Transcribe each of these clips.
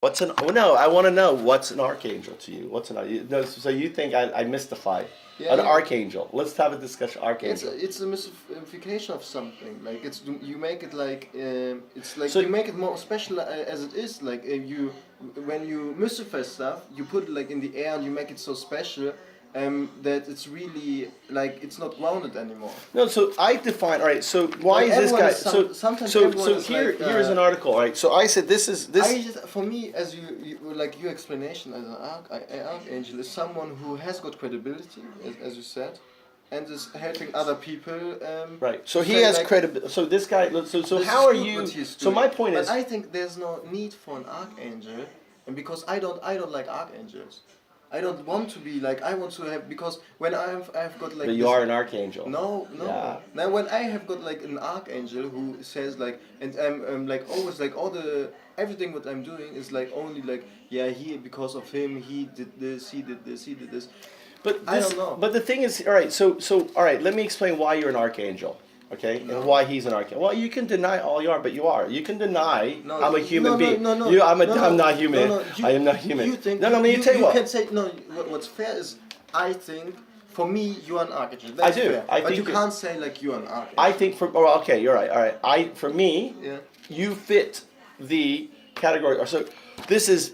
What's an? Oh, no, I want to know what's an archangel to you. What's no? So you think I mystified Yeah, an you, archangel? Let's have a discussion. Archangel. it's a mystification of something. Like it's you make it like it's like So you make it more special as it is. Like you when you mystify stuff, you put it like in the air and you make it so special. That it's really like it's not grounded anymore. no, so I define. All right. So why Like is this everyone guy? is sometimes So everyone is here like. here's an article. All right. So I said this is this. I just, for me, as you like your explanation as an archangel is someone who has got credibility, as you said, and is helping other people. Right. So he say, has like, credibility. So this guy. So this how is are good you? what he's So doing. my point But is. I think there's no need for an archangel, and because I don't like archangels. I don't want to be like I want to have because when I've got like But you this, are an archangel. no. Yeah. Now when I have got like an archangel who says like, and I'm like always like all the everything what I'm doing is like only like yeah he because of him he did this he did this he did this. But I don't know. But the thing is, all right. So all right. Let me explain why you're an archangel. Okay, No. and why he's an archangel. Well, you can deny all you are, but you are. You can deny No, I'm a human being. No, You, I'm no, not human. no, you, I am not human. You think no, let me tell you you what. can say no. What's fair is I think for me you are an archangel. That's I do. Fair. I but think you can't say like you are an archangel. I think for oh, okay, you're right. All right. For me, Yeah. you fit the category. So this is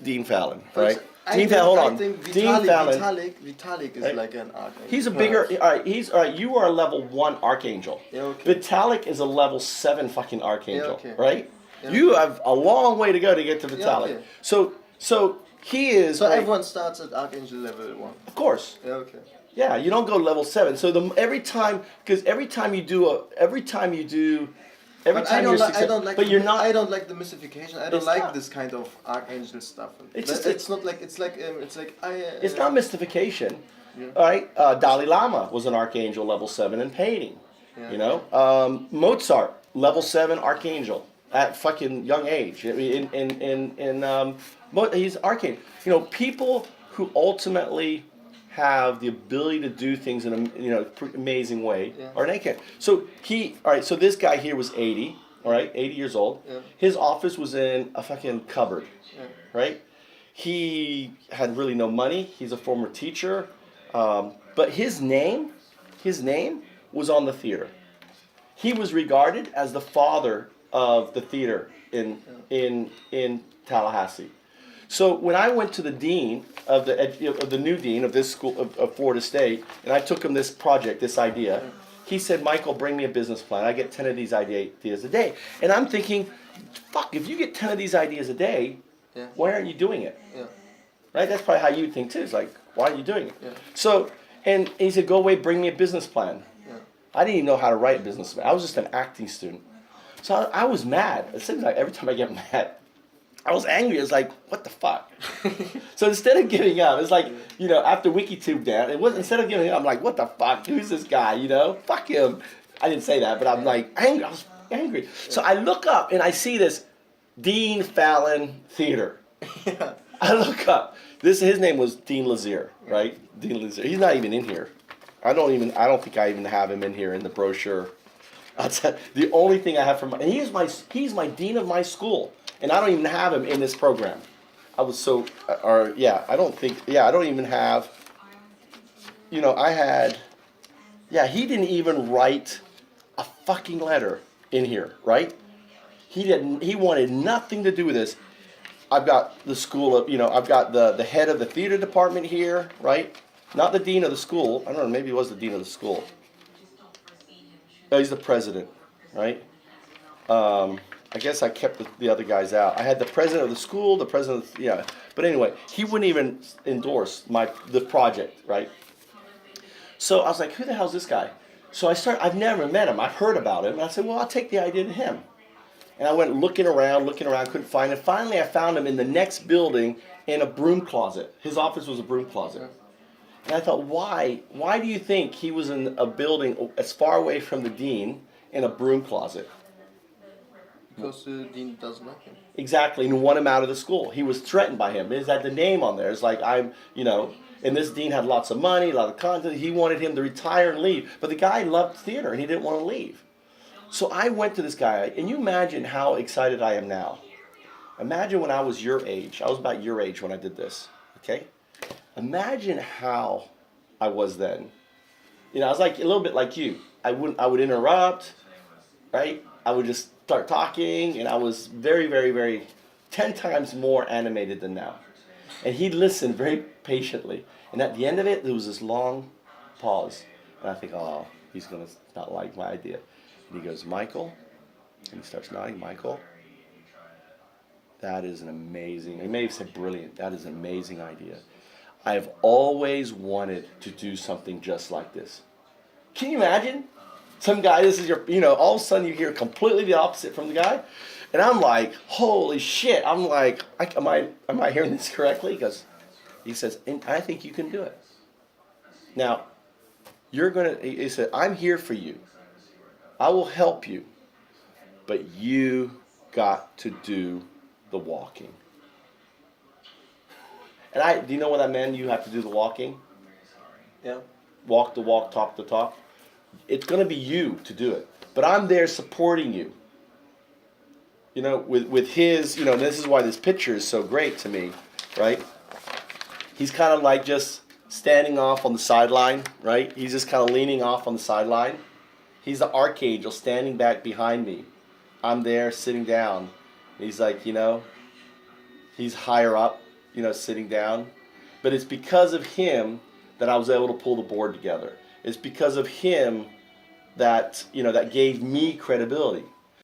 Dean Fallon, right? Hold on. I think Dean Fallon. Vitalik is Right. like an archangel. He's a bigger. All right. All right. You are a level 1 archangel. Yeah, okay. Vitalik is a level 7 fucking archangel. Yeah, okay. Right. Yeah, You okay. have a long way to go to get to Vitalik. okay. So he is. So right, everyone starts at archangel level 1. Of course. Yeah, okay. Yeah. You don't go level 7. So every time you do every But time you're successful, I don't like. but you're not. I don't like the mystification. I don't It's like not. this kind of archangel stuff. It's It's just not like it's like I. It's not mystification. Yeah. All right, Dalai Lama was an archangel level 7 in painting. Yeah. You know, Mozart level 7 archangel at fucking young age. I mean, he's archangel. You know, people who ultimately have the ability to do things in a amazing way Yeah. are an archangel. So all right. So this guy here was 80. All right, 80 years old. Yeah. His office was in a fucking cupboard. Yeah. Right. He had really no money. He's a former teacher. But his name was on the theater. He was regarded as the father of the theater in Tallahassee. So when I went to the dean of the new dean of this school of Florida State, and I took him this project, this idea, he said, "Michael, bring me a business plan. I get 10 of these ideas a day." And I'm thinking, fuck, if you get 10 of these ideas a day, Yeah. why aren't you doing it? Yeah. Right? That's probably how you would think too. It's like, why are you doing it? Yeah. So, and he said, "Go away, bring me a business plan." Yeah. I didn't even know how to write a business plan. I was just an acting student. So I was mad. It seems like every time I get mad, I was angry. It's like, what the fuck? So instead of giving up, it's like, after WikiTube down, instead of giving up, I'm like, what the fuck? Who's this guy? Fuck him. I didn't say that, but I'm like, angry. I was angry. So I look up and I see this Dean Fallon Theater. Yeah. I look up. His name was Dean Lazier, right? Dean Lazier. He's not even in here. I don't think I even have him in here in the brochure. The only thing I have and he's my dean of my school, and I don't even have him in this program. I was so, I don't even have. He didn't even write a fucking letter in here, right? He wanted nothing to do with this. I've got the school of, I've got the head of the theater department here, right? Not the dean of the school. I don't know, maybe he was the dean of the school. No, he's the president, right? I guess I kept the other guys out. I had the president of the school, the president of, But anyway, he wouldn't even endorse the project, right? So I was like, who the hell's this guy? So I've never met him. I've heard about him. And I said, well, I'll take the idea to him. And I went looking around, couldn't find him. Finally, I found him in the next building in a broom closet. His office was a broom closet. And I thought, why? Why do you think he was in a building as far away from the dean in a broom closet? Because the dean doesn't like him. Exactly, and want him out of the school. He was threatened by him. It had the name on there. It's like, and this dean had lots of money, a lot of content. He wanted him to retire and leave. But the guy loved theater, and he didn't want to leave. So I went to this guy, and you imagine how excited I am now. Imagine when I was your age. I was about your age when I did this. Okay? Imagine how I was then. You know, I was like a little bit like you. I would interrupt, right? I would just start talking, and I was very, very, very 10 times more animated than now. And he'd listen very patiently. And at the end of it, there was this long pause. And I think, oh, he's going to not like my idea. And he goes, Michael, and he starts nodding, Michael, that is an amazing, he may have said brilliant, that is an amazing idea. I have always wanted to do something just like this. Can you imagine? Some guy, this is your, you know, all of a sudden you hear completely the opposite from the guy. And I'm like, holy shit. I'm like, am I hearing this correctly? He says, and I think you can do it. Now, he said, I'm here for you. I will help you. But you got to do the walking. And do you know what that meant? You have to do the walking? Yeah. Walk the walk, talk the talk. It's going to be you to do it. But I'm there supporting you. You know, with his, you know, and this is why this picture is so great to me, right? He's kind of like just standing off on the sideline, right? He's just kind of leaning off on the sideline. He's the archangel standing back behind me. I'm there sitting down. He's like, you know, he's higher up, you know, sitting down. But it's because of him that I was able to pull the board together. It's because of him that, you know, that gave me credibility.